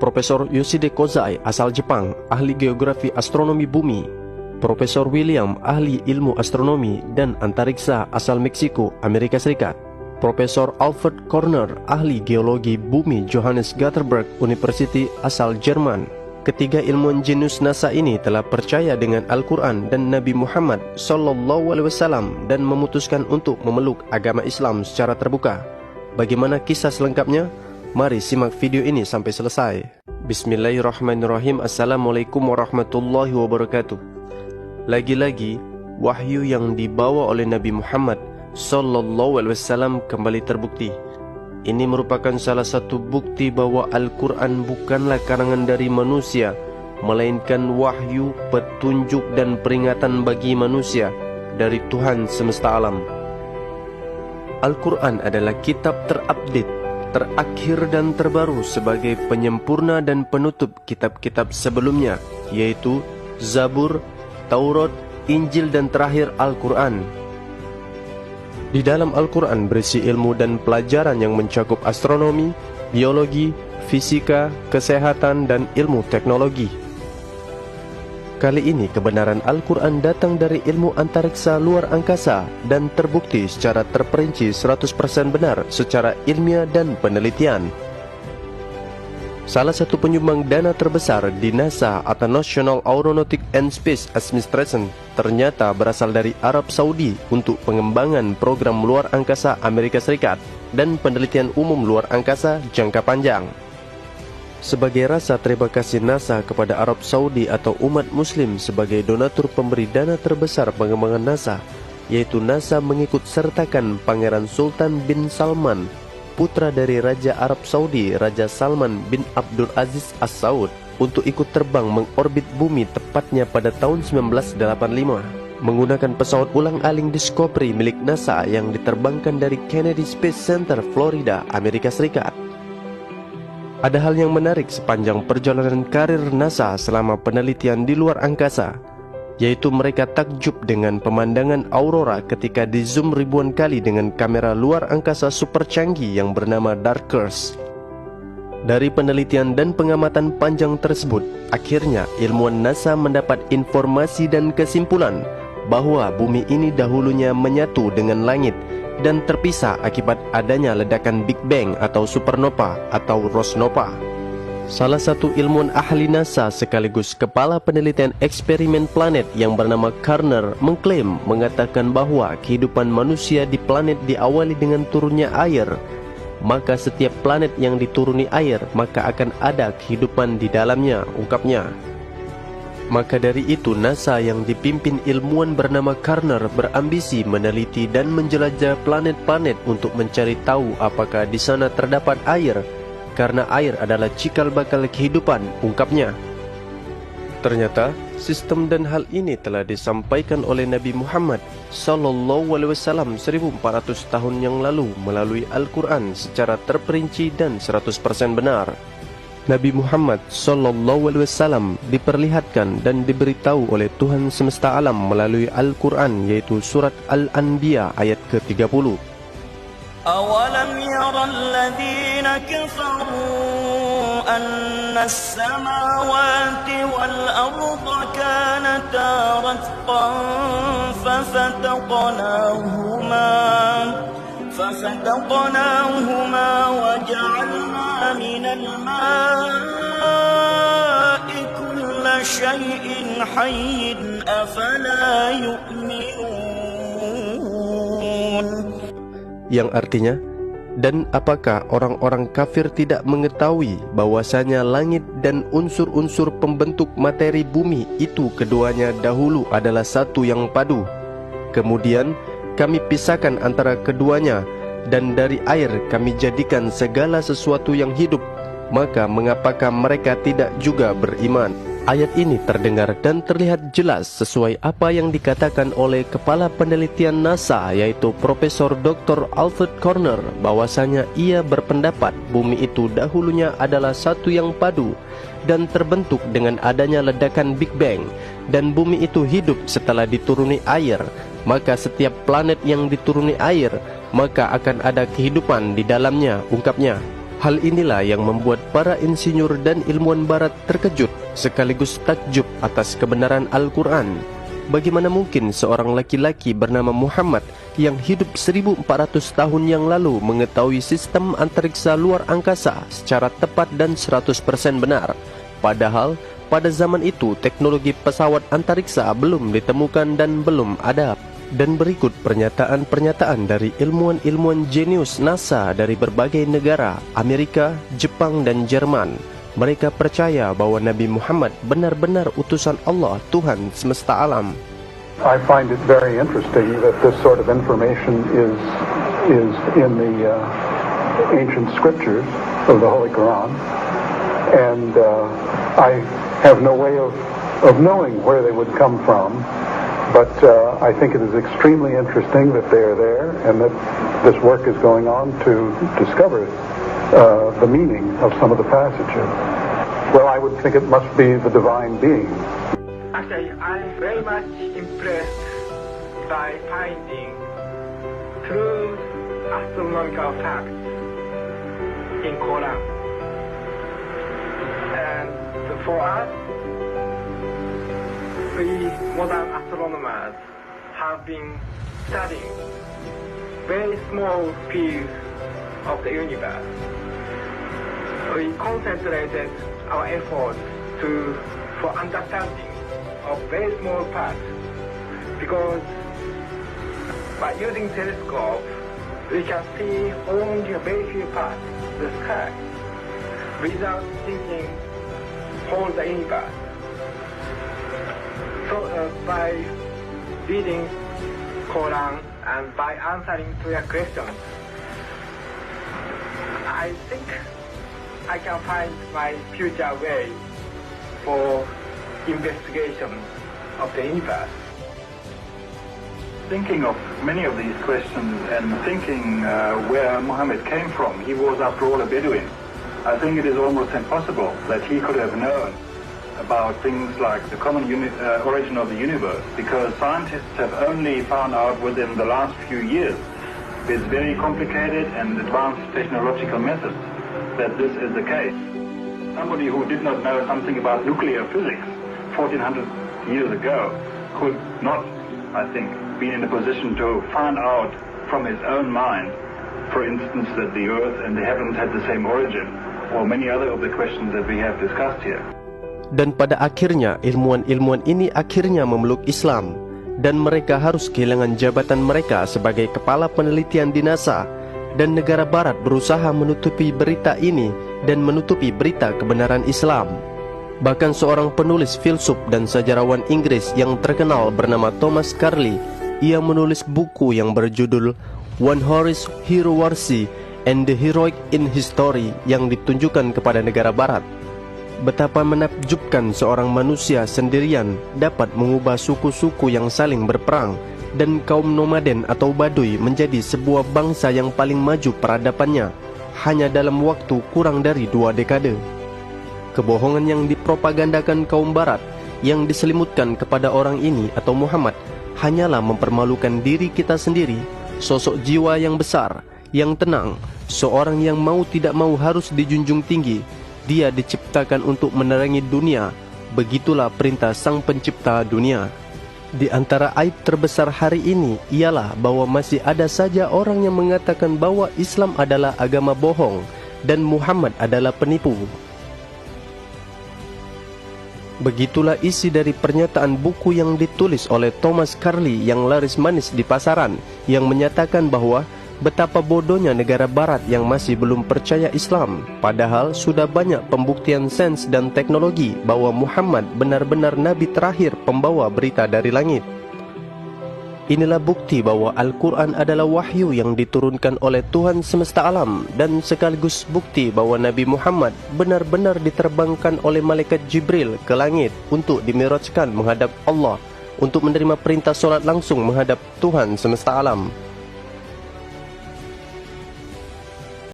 Profesor Yoshide Kozai, asal Jepang, ahli geografi astronomi bumi. Profesor William, ahli ilmu astronomi dan antariksa asal Meksiko, Amerika Serikat. Profesor Alfred Korner, ahli geologi bumi Johannes Gutenberg University asal Jerman. Ketiga ilmuwan jenius NASA ini telah percaya dengan Al-Quran dan Nabi Muhammad SAW dan memutuskan untuk memeluk agama Islam secara terbuka. Bagaimana kisah selengkapnya? Mari simak video ini sampai selesai. Bismillahirrahmanirrahim. Assalamualaikum warahmatullahi wabarakatuh. Lagi-lagi, wahyu yang dibawa oleh Nabi Muhammad SAW kembali terbukti. Ini merupakan salah satu bukti bahwa Al-Quran bukanlah karangan dari manusia, melainkan wahyu, petunjuk dan peringatan bagi manusia dari Tuhan semesta alam. Al-Quran adalah kitab terupdate, terakhir dan terbaru sebagai penyempurna dan penutup kitab-kitab sebelumnya, yaitu Zabur, Taurat, Injil dan terakhir Al-Quran. Di dalam Al-Quran berisi ilmu dan pelajaran yang mencakup astronomi, biologi, fisika, kesehatan, dan ilmu teknologi. Kali ini kebenaran Al-Quran datang dari ilmu antariksa luar angkasa dan terbukti secara terperinci 100% benar secara ilmiah dan penelitian. Salah satu penyumbang dana terbesar di NASA atau National Aeronautic and Space Administration ternyata berasal dari Arab Saudi untuk pengembangan program luar angkasa Amerika Serikat dan penelitian umum luar angkasa jangka panjang. Sebagai rasa terima kasih NASA kepada Arab Saudi atau umat muslim sebagai donatur pemberi dana terbesar pengembangan NASA, yaitu NASA mengikut sertakan Pangeran Sultan bin Salman, putra dari Raja Arab Saudi, Raja Salman bin Abdul Aziz As Saud, untuk ikut terbang mengorbit bumi tepatnya pada tahun 1985 menggunakan pesawat ulang-aling Discovery milik NASA yang diterbangkan dari Kennedy Space Center, Florida, Amerika Serikat. Ada hal yang menarik sepanjang perjalanan karir NASA selama penelitian di luar angkasa, yaitu mereka takjub dengan pemandangan aurora ketika di zoom ribuan kali dengan kamera luar angkasa super canggih yang bernama Darkers. Dari penelitian dan pengamatan panjang tersebut, akhirnya ilmuwan NASA mendapat informasi dan kesimpulan bahwa bumi ini dahulunya menyatu dengan langit dan terpisah akibat adanya ledakan Big Bang atau supernova atau rosnova. Salah satu ilmuwan ahli NASA sekaligus kepala penelitian eksperimen planet yang bernama Karner mengatakan bahwa kehidupan manusia di planet diawali dengan turunnya air. Maka setiap planet yang dituruni air, maka akan ada kehidupan di dalamnya, ungkapnya. Maka dari itu NASA yang dipimpin ilmuwan bernama Karner berambisi meneliti dan menjelajah planet-planet untuk mencari tahu apakah di sana terdapat air, karena air adalah cikal bakal kehidupan, ungkapnya. Ternyata sistem dan hal ini telah disampaikan oleh Nabi Muhammad SAW 1400 tahun yang lalu melalui Al-Quran secara terperinci dan 100% benar. Nabi Muhammad SAW diperlihatkan dan diberitahu oleh Tuhan semesta alam melalui Al-Quran, yaitu surat Al-Anbiya ayat ke-30. أَوَلَمْ يَرَ الَّذِينَ كَفَرُوا أَنَّ السَّمَاوَاتِ وَالْأَرْضَ كَانَتَا رَتْقًا فَفَتَقْنَاهُمَا وَجَعَلْنَا مِنَ الْمَاءِ كُلَّ شَيْءٍ حَيٍّ أَفَلَا يُؤْمِنُونَ. Yang artinya, dan apakah orang-orang kafir tidak mengetahui bahwasanya langit dan unsur-unsur pembentuk materi bumi itu keduanya dahulu adalah satu yang padu. Kemudian kami pisahkan antara keduanya, dan dari air kami jadikan segala sesuatu yang hidup. Maka mengapakah mereka tidak juga beriman? Ayat ini terdengar dan terlihat jelas sesuai apa yang dikatakan oleh Kepala Penelitian NASA, yaitu Profesor Dr. Alfred Korner, bahwasanya ia berpendapat bumi itu dahulunya adalah satu yang padu dan terbentuk dengan adanya ledakan Big Bang, dan bumi itu hidup setelah dituruni air. Maka setiap planet yang dituruni air, maka akan ada kehidupan di dalamnya, ungkapnya. Hal inilah yang membuat para insinyur dan ilmuwan barat terkejut sekaligus takjub atas kebenaran Al-Quran. Bagaimana mungkin seorang laki-laki bernama Muhammad yang hidup 1400 tahun yang lalu mengetahui sistem antariksa luar angkasa secara tepat dan 100% benar? Padahal pada zaman itu teknologi pesawat antariksa belum ditemukan dan belum ada. Dan berikut pernyataan-pernyataan dari ilmuwan-ilmuwan jenius NASA dari berbagai negara, Amerika, Jepang dan Jerman. Mereka percaya bahwa Nabi Muhammad benar-benar utusan Allah, Tuhan semesta alam. I find it very interesting that this sort of information is in the ancient scriptures of the Holy Quran, and I have no way of knowing where they would come from. But I think it is extremely interesting that they are there and that this work is going on to discover the meaning of some of the passages. Well, I would think it must be the divine being. Actually, I'm very much impressed by finding true astronomical facts in Quran. And for us, we modern astronomers have been studying very small fields of the universe. We concentrated our efforts for understanding of very small parts, because by using telescope we can see only a very few parts of the sky without thinking whole the universe. So by reading Quran and by answering to your questions, I think I can find my future way for investigation of the universe. Thinking of many of these questions and thinking where Muhammad came from, he was after all a Bedouin. I think it is almost impossible that he could have known about things like the common origin of the universe, because scientists have only found out within the last few years, with very complicated and advanced technological methods, that this is the case. Somebody who did not know something about nuclear physics 1400 years ago could not, I think, be in a position to find out from his own mind, for instance, that the earth and the heavens had the same origin, or many other of the questions that we have discussed here. Dan pada akhirnya ilmuwan-ilmuwan ini akhirnya memeluk Islam, dan mereka harus kehilangan jabatan mereka sebagai kepala penelitian di NASA, dan negara barat berusaha menutupi berita ini dan menutupi berita kebenaran Islam. Bahkan seorang penulis filsuf dan sejarawan Inggris yang terkenal bernama Thomas Carlyle, ia menulis buku yang berjudul One Horse Hero Warsi and the Heroic in History yang ditunjukkan kepada negara barat. Betapa menakjubkan seorang manusia sendirian dapat mengubah suku-suku yang saling berperang dan kaum nomaden atau Baduy menjadi sebuah bangsa yang paling maju peradabannya hanya dalam waktu kurang dari 2 dekade. Kebohongan yang dipropagandakan kaum barat yang diselimutkan kepada orang ini atau Muhammad hanyalah mempermalukan diri kita sendiri, sosok jiwa yang besar, yang tenang, seorang yang mau tidak mau harus dijunjung tinggi. Dia diciptakan untuk menerangi dunia. Begitulah perintah Sang Pencipta dunia. Di antara aib terbesar hari ini ialah bahwa masih ada saja orang yang mengatakan bahwa Islam adalah agama bohong dan Muhammad adalah penipu. Begitulah isi dari pernyataan buku yang ditulis oleh Thomas Carlyle yang laris manis di pasaran, yang menyatakan bahwa betapa bodohnya negara barat yang masih belum percaya Islam, padahal sudah banyak pembuktian sains dan teknologi bahwa Muhammad benar-benar nabi terakhir pembawa berita dari langit. Inilah bukti bahwa Al-Quran adalah wahyu yang diturunkan oleh Tuhan semesta alam, dan sekaligus bukti bahwa Nabi Muhammad benar-benar diterbangkan oleh malaikat Jibril ke langit untuk dimirajkan menghadap Allah, untuk menerima perintah solat langsung menghadap Tuhan semesta alam.